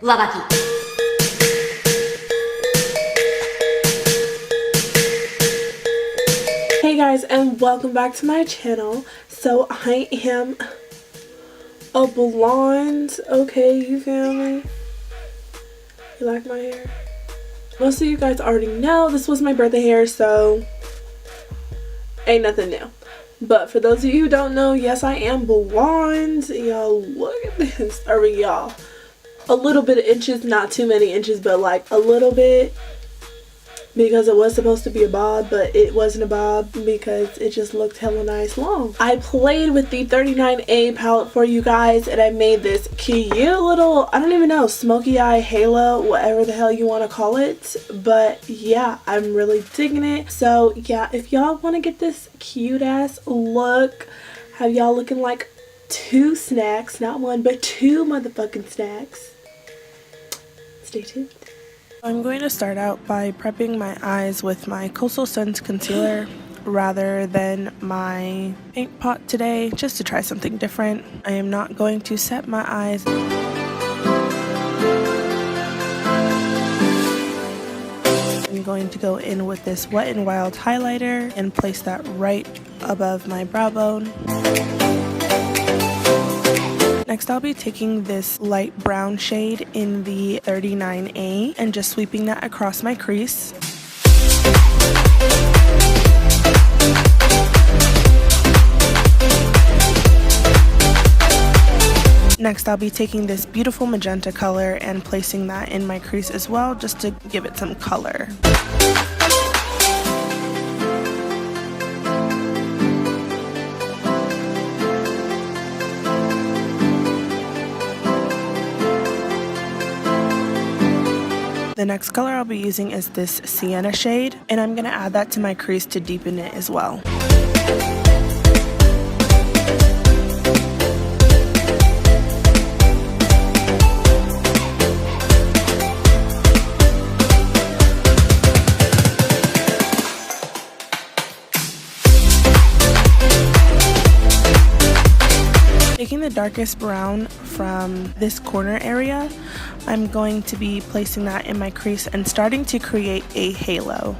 上履き。Hey guys, and welcome back to my channel. So I am a blonde, okay, you feel me? You like my hair? Most of you guys already know this was my birthday hair, so ain't nothing new. But for those of you who don't know, yes, I am blonde. Y'all, look at this. Or y'all, a little bit of inches, not too many inches, but like a little bit. Because it was supposed to be a bob, but it wasn't a bob because it just looked hella nice long. I played with the 39A palette for you guys, and I made this cute little, I don't even know, smoky eye halo, whatever the hell you want to call it. But yeah, I'm really digging it. So yeah, if y'all want to get this cute ass look, have y'all looking like two snacks, not one, but two motherfucking snacks, stay tuned. I'm going to start out by prepping my eyes with my Coastal Suns concealer rather than my paint pot today, just to try something different. I am not going to set my eyes. I'm going to go in with this Wet n Wild highlighter and place that right above my brow bone. Next, I'll be taking this light brown shade in the 39A and just sweeping that across my crease. Next, I'll be taking this beautiful magenta color and placing that in my crease as well, just to give it some color. The next color I'll be using is this sienna shade, and I'm going to add that to my crease to deepen it as well. Taking the darkest brown from this corner area, I'm going to be placing that in my crease and starting to create a halo.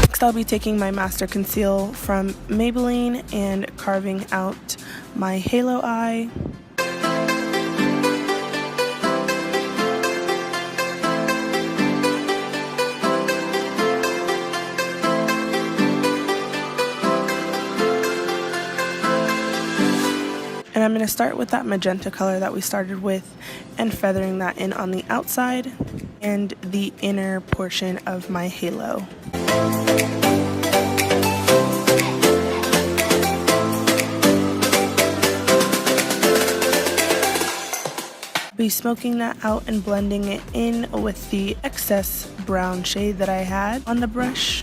Next, I'll be taking my Master Conceal from Maybelline and carving out my halo eye. And I'm going to start with that magenta color that we started with and feathering that in on the outside and the inner portion of my halo. Be smoking that out and blending it in with the excess brown shade that I had on the brush.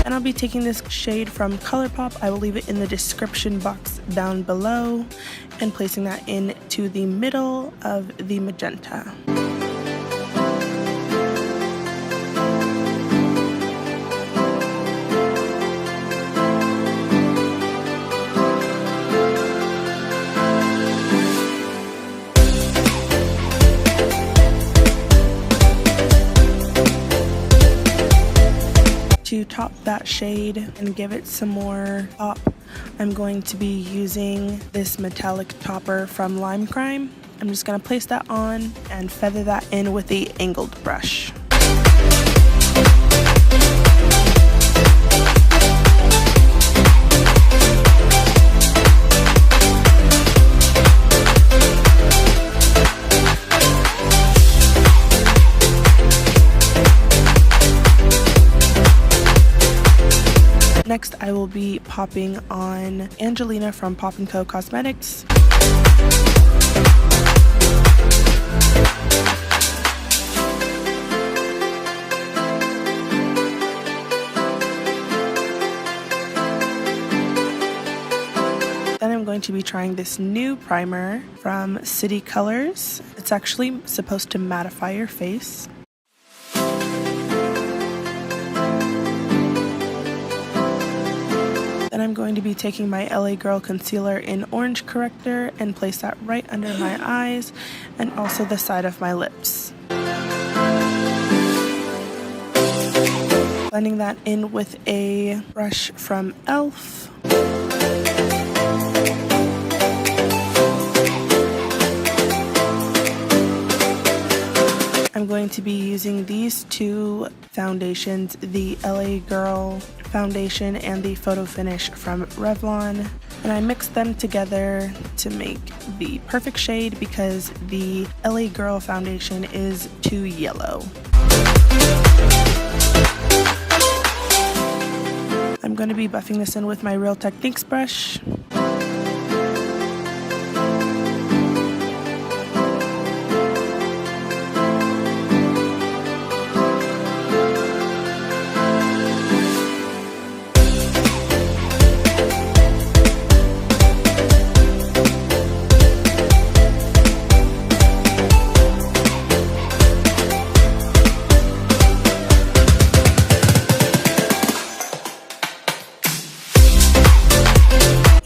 And I'll be taking this shade from ColourPop. I will leave it in the description box down below and placing that into the middle of the magenta. To top that shade and give it some more pop, I'm going to be using this metallic topper from Lime Crime. I'm just going to place that on and feather that in with the angled brush. Next, I will be popping on Angelina from Poppin Co Cosmetics. to be trying this new primer from City Colors. It's actually supposed to mattify your face. Then I'm going to be taking my LA Girl concealer in Orange Corrector and place that right under my eyes and also the side of my lips. Blending that in with a brush from e.l.f. I'm going to be using these two foundations, the LA Girl Foundation and the Photo Finish from Revlon, and I mixed them together to make the perfect shade because the LA Girl Foundation is too yellow. I'm going to be buffing this in with my Real Techniques brush.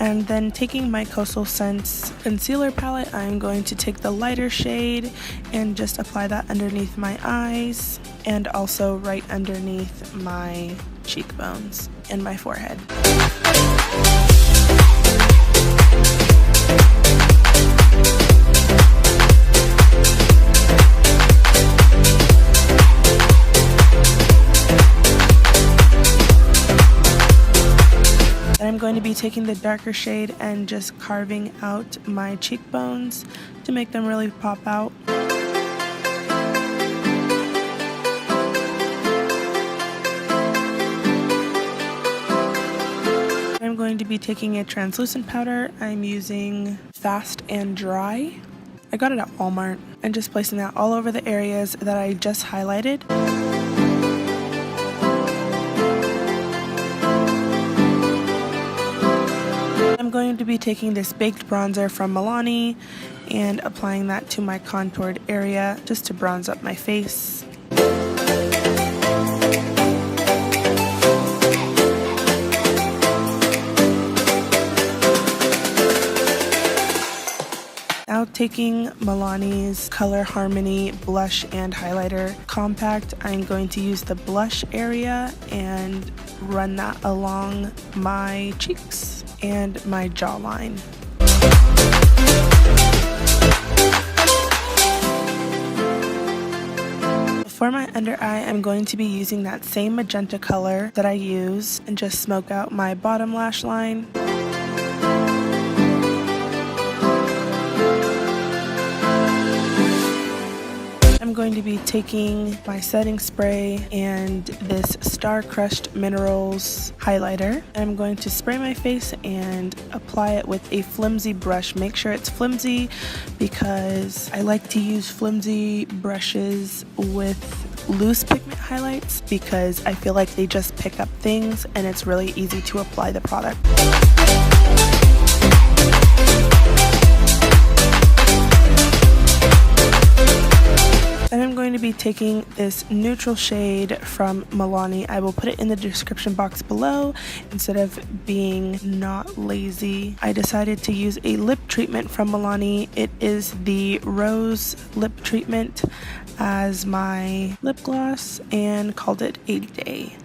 And then taking my Coastal Scents concealer palette, I'm going to take the lighter shade and just apply that underneath my eyes and also right underneath my cheekbones and my forehead. I'm going to be taking the darker shade and just carving out my cheekbones to make them really pop out. I'm going to be taking a translucent powder. I'm using Fast and Dry. I got it at Walmart, and just placing that all over the areas that I just highlighted. I'm going to be taking this baked bronzer from MIlani and applying that to my contoured area just to bronze up my face. Now taking MIlani's Color Harmony Blush and Highlighter Compact, I'm going to use the blush area and run that along my cheeks and my jawline. For my under eye, I'm going to be using that same magenta color that I use and just smoke out my bottom lash line. I'm going to be taking my setting spray and this Star Crushed Minerals highlighter. I'm going to spray my face and apply it with a flimsy brush. Make sure it's flimsy because I like to use flimsy brushes with loose pigment highlights because I feel like they just pick up things and it's really easy to apply the product. Then I'm going to be taking this neutral shade from MIlani. I will put it in the description box below. Instead of being not lazy, I decided to use a lip treatment from MIlani. It is the Rose Lip Treatment as my lip gloss and called it 80 Day.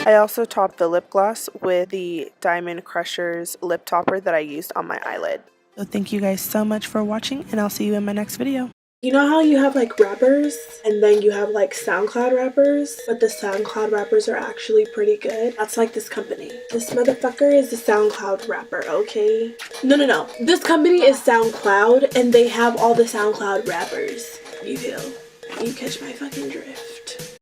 I also topped the lip gloss with the Diamond Crushers lip topper that I used on my eyelid. So thank you guys so much for watching, and I'll see you in my next video. You know how you have like rappers and then you have like SoundCloud rappers, but the SoundCloud rappers are actually pretty good? That's like this company. This motherfucker is a SoundCloud rapper, okay? No. This company is SoundCloud and they have all the SoundCloud rappers. You feel? You catch my fucking drift.